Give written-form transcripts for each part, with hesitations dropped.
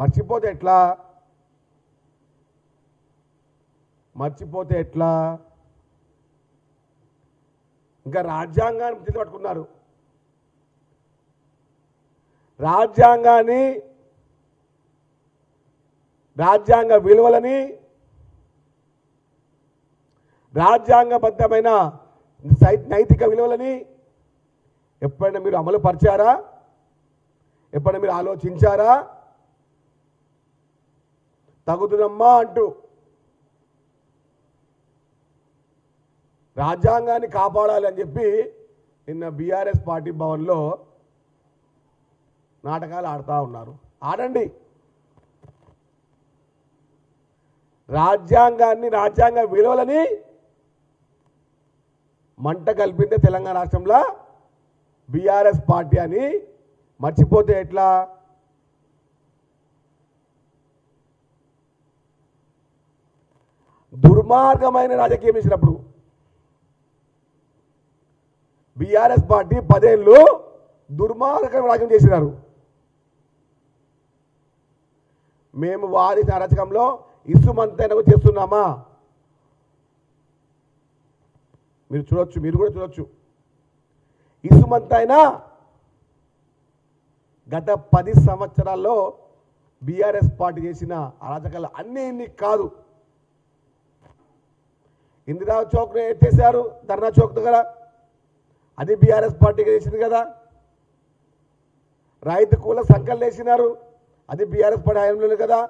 మర్చిపోతే ఎట్లా? మర్చిపోతే ఎట్లా? ఇంకా రాజ్యాంగాన్ని చేతి పట్టుకున్నారు. రాజ్యాంగాన్ని, రాజ్యాంగ విలువలని, రాజ్యాంగబద్ధమైన నైతిక విలువలని ఎప్పుడైనా మీరు అమలు పరిచారా? ఎప్పుడైనా మీరు ఆలోచించారా? తగుదునమ్మా అంటూ రాజ్యాంగాన్ని కాపాడాలి అని చెప్పి నిన్న బీఆర్ఎస్ పార్టీ భవన్లో నాటకాలు ఆడుతూ ఉన్నారు. ఆడండి. రాజ్యాంగాన్ని, రాజ్యాంగ విలువలని మంట కల్పిందే తెలంగాణ రాష్ట్రంలో బీఆర్ఎస్ పార్టీ అని మర్చిపోతే ఎట్లా? దుర్మార్గమైన రాజకీయం చేసినప్పుడు బీఆర్ఎస్ పార్టీ 10 ఏళ్ళు దుర్మార్గమైన రాజకీయం చేసినారు. మేము వారి అరాచకంలో ఇసుమంతైనా చేస్తున్నామా? మీరు చూడొచ్చు, మీరు కూడా చూడొచ్చు. ఇసుమంతైనా గత 10 సంవత్సరాల్లో బీఆర్ఎస్ పార్టీ చేసిన అరాచకాలు అన్నీ ఇన్ని కాదు. ఇందిరా చౌక్ను ఎత్తేసారు, ధర్నా చౌక్ దగ్గర, అది బీఆర్ఎస్ పార్టీకి చేసింది కదా. రైతు కూల సంకలు వేసినారు, అది బీఆర్ఎస్ పార్టీ హయాంలోనే కదా.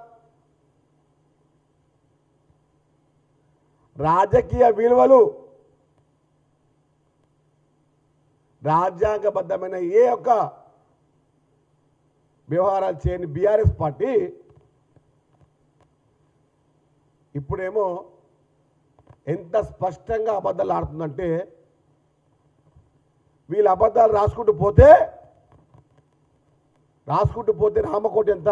రాజకీయ విలువలు, రాజ్యాంగబద్ధమైన ఏ ఒక్క వ్యవహారాలు చేయని బీఆర్ఎస్ పార్టీ ఇప్పుడేమో ఎంత స్పష్టంగా అబద్ధాలు ఆడుతుందంటే, వీళ్ళ అబద్ధాలు రాసుకుంటూ పోతే రామకోటి ఎంత,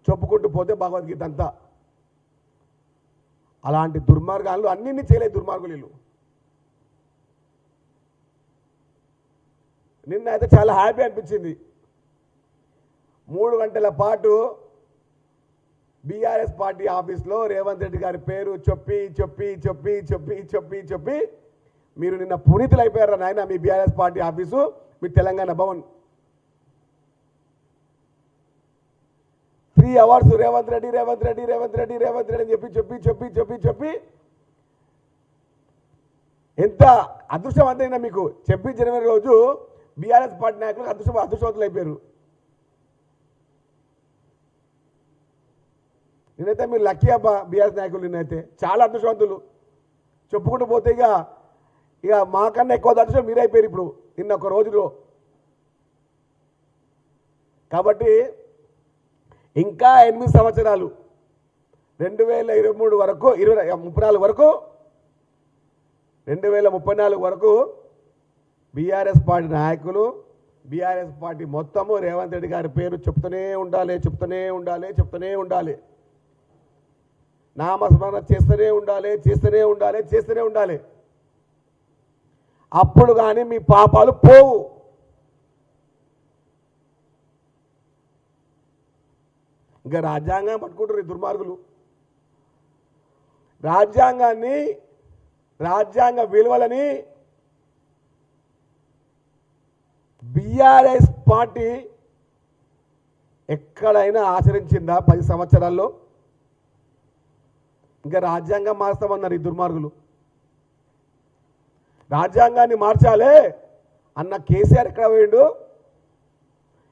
చెప్పుకుంటూ పోతే భగవద్గీత అంతా. అలాంటి దుర్మార్గాలు అన్నింటినీ చేయలేదు దుర్మార్గులు వీళ్ళు. నిన్న అయితే చాలా హ్యాపీ అనిపించింది. 3 గంటల పాటు బీఆర్ఎస్ పార్టీ ఆఫీస్లో రేవంత్ రెడ్డి గారి పేరు చెప్పి చెప్పి చెప్పి చెప్పి చెప్పి చెప్పి మీరు నిన్న పునీతులు అయిపోయారా నాయన? మీ బీఆర్ఎస్ పార్టీ ఆఫీసు, మీ తెలంగాణ భవన్ 3 అవర్స్ రేవంత్ రెడ్డి రేవంత్ రెడ్డి రేవంత్ రెడ్డి రేవంత్ రెడ్డి అని చెప్పి చెప్పి చెప్పి చెప్పి చెప్పి ఎంత అదృష్టవంతైనా మీకు చెప్పి జనవరి రోజు బీఆర్ఎస్ పార్టీ నాయకులు అదృష్టవంతులు అయిపోయారు. నేనైతే మీరు లక్కీ అబ్బా బీఆర్ఎస్ నాయకులు, నిన్నైతే చాలా అదృష్టవంతులు. చెప్పుకుంటూ పోతే ఇక మాకన్నా ఎక్కువ అదృష్టం మీరే అయిపోయారు ఇప్పుడు నిన్న ఒక రోజులో. కాబట్టి ఇంకా 8 సంవత్సరాలు 2023 వరకు 2034 వరకు 2034 వరకు బీఆర్ఎస్ పార్టీ నాయకులు, బీఆర్ఎస్ పార్టీ మొత్తము రేవంత్ రెడ్డి గారి పేరు చెప్తూనే ఉండాలి, చెప్తూనే ఉండాలి, చెప్తూనే ఉండాలి. నామస్మరణ చేస్తూనే ఉండాలి, చేస్తూనే ఉండాలి, చేస్తూనే ఉండాలి. అప్పుడు కానీ మీ పాపాలు పోవు. ఇంకా రాజ్యాంగం పట్టుకుంటారు ఈ దుర్మార్గులు. రాజ్యాంగాన్ని, రాజ్యాంగ విలువలని బీఆర్ఎస్ పార్టీ ఎక్కడైనా ఆచరించిందా 10 సంవత్సరాల్లో? ఇంకా రాజ్యాంగం మారుస్తామన్నారు ఈ దుర్మార్గులు. రాజ్యాంగాన్ని మార్చాలే అన్న కేసీఆర్ ఎక్కడ పోయిండు?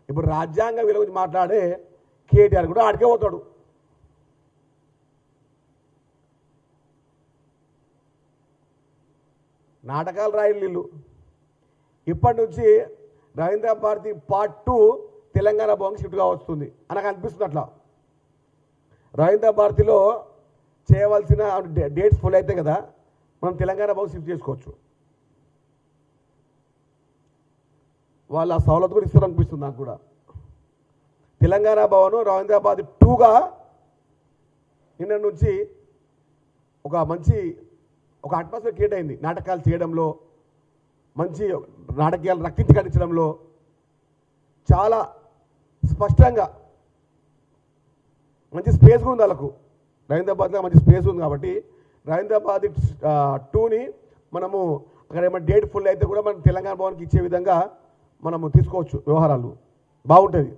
ఇప్పుడు రాజ్యాంగ విలువ గురించి మాట్లాడే కేటీఆర్ కూడా ఆడికే పోతాడు. నాటకాలు రాయలు వీళ్ళు. ఇప్పటి నుంచి రవీంద్ర భారతి పార్ట్ 2 తెలంగాణ భవన్ షిఫ్ట్గా వస్తుంది అని నాకు అనిపిస్తుంది. అట్లా రవీంద్ర భారతిలో చేయవలసిన డేట్స్ ఫుల్ అయితే కదా మనం తెలంగాణ భవన్ షిఫ్ట్ చేసుకోవచ్చు. వాళ్ళ సౌలత్ కూడా ఇస్తారు అనిపిస్తుంది నాకు కూడా. తెలంగాణ భవన్ రవీంద్ర భారతి 2గా నిన్న నుంచి ఒక మంచి అట్మాస్ఫియర్ క్రియేట్ అయింది. నాటకాలు చేయడంలో, మంచి నాటకాలు రక్తించి కట్టించడంలో చాలా స్పష్టంగా మంచి స్పేస్ కూడా ఉంది వాళ్ళకు. రవీంద్రాబాద్లో మంచి స్పేస్ ఉంది కాబట్టి రవీంద్రాబాద్ 2ని మనము అక్కడ ఏమైనా డేట్ ఫుల్ అయితే కూడా మనం తెలంగాణ భవన్కి ఇచ్చే విధంగా మనము తీసుకోవచ్చు. వ్యవహారాలు బాగుంటుంది.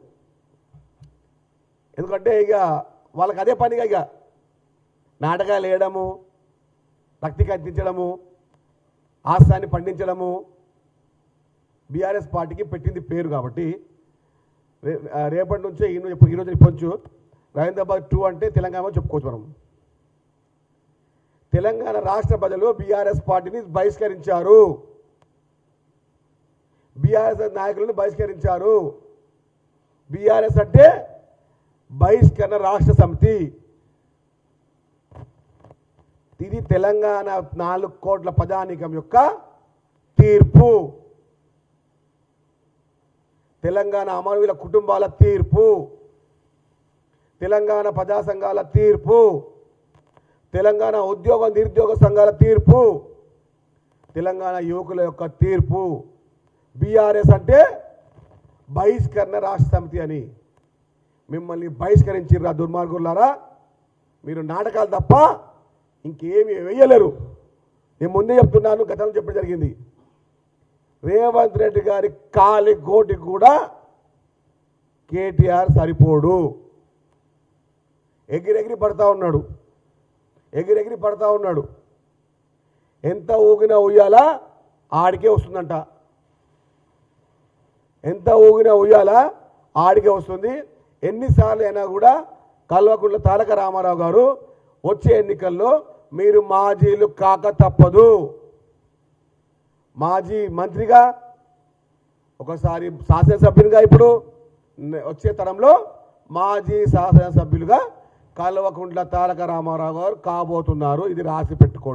ఎందుకంటే ఇక వాళ్ళకి అదే పనిగా ఇక నాటకాలు వేయడము, రక్తి కత్తించడము, ఆస్థాన్ని పండించడము బీఆర్ఎస్ పార్టీకి పెట్టింది పేరు. కాబట్టి రేపటి నుంచే ఈరోజు చెప్పొచ్చు రవీంద్రాబాద్ 2 అంటే తెలంగాణ చెప్పుకోవచ్చు మనం. తెలంగాణ రాష్ట్ర ప్రజలు బీఆర్ఎస్ పార్టీని బహిష్కరించారు, బీఆర్ఎస్ నాయకులను బహిష్కరించారు. బీఆర్ఎస్ అంటే బహిష్కరణ రాష్ట్ర సమితి. ఇది తెలంగాణ 4 కోట్ల ప్రజానీకం యొక్క తీర్పు, తెలంగాణ అమరవీరుల కుటుంబాల తీర్పు, తెలంగాణ ప్రజా సంఘాల తీర్పు, తెలంగాణ ఉద్యోగ నిరుద్యోగ సంఘాల తీర్పు, తెలంగాణ యువకుల యొక్క తీర్పు. బీఆర్ఎస్ అంటే బహిష్కరణ రాష్ట్ర సమితి అని. మిమ్మల్ని బహిష్కరించిర్రా దుర్మార్గులారా. మీరు నాటకాలు తప్ప ఇంకేమి వేయలేరు. నేను ముందే చెప్తున్నాను, గతంలో చెప్పడం జరిగింది. రేవంత్ రెడ్డి గారి కాలి గోటికి కూడా కేటీఆర్ సరిపోడు. ఎగిరెగిరి పడతా ఉన్నాడు, ఎగిరెగిరి పడతా ఉన్నాడు. ఎంత ఊగినా ఉయ్యాల ఆడికే వస్తుందంట, ఎంత ఊగినా ఉయ్యాల ఆడికే వస్తుంది. ఎన్నిసార్లు అయినా కూడా కల్వకుంట్ల తారక రామారావు గారు వచ్చే ఎన్నికల్లో మీరు మాజీలు కాక తప్పదు. మాజీ మంత్రిగా, ఒకసారి శాసనసభ్యునిగా, ఇప్పుడు వచ్చే తరంలో మాజీ శాసనసభ్యులుగా కల్వకుంట్ల తారక రామారావు గారు కాబోతున్నారు. ఇది రాసి పెట్టుకోండి.